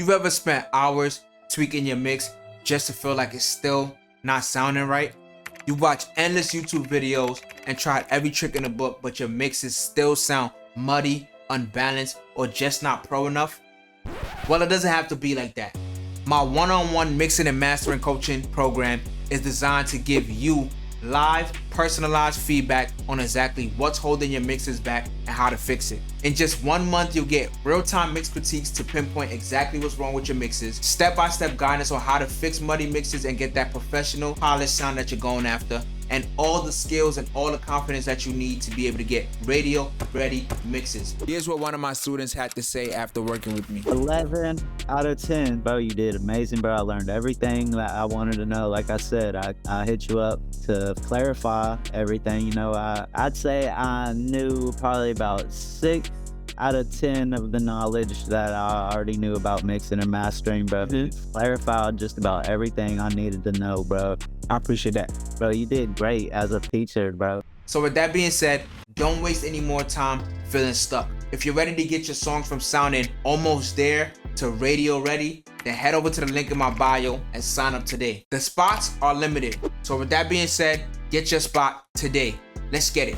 You've ever spent hours tweaking your mix just to feel like it's still not sounding right? You watch endless YouTube videos and tried every trick in the book, but your mixes still sound muddy, unbalanced, or just not pro enough? Well, it doesn't have to be like that. My one-on-one mixing and mastering coaching program is designed to give you live, personalized feedback on exactly what's holding your mixes back and how to fix it. In just 1 month, you'll get real-time mix critiques to pinpoint exactly what's wrong with your mixes, step-by-step guidance on how to fix muddy mixes and get that professional, polished sound that you're going after, and all the skills and all the confidence that you need to be able to get radio-ready mixes. Here's what one of my students had to say after working with me. 11 out of 10. Bro, you did amazing, bro. I learned everything that I wanted to know. Like I said, I hit you up to clarify everything. You know, I'd say I knew probably about 6 out of 10 of the knowledge that I already knew about mixing and mastering, bro. Clarified just about everything I needed to know, bro. I appreciate that. Bro, you did great as a teacher, bro. So with that being said, don't waste any more time feeling stuck. If you're ready to get your songs from sounding almost there to radio ready, then head over to the link in my bio and sign up today. The spots are limited. So with that being said, get your spot today. Let's get it.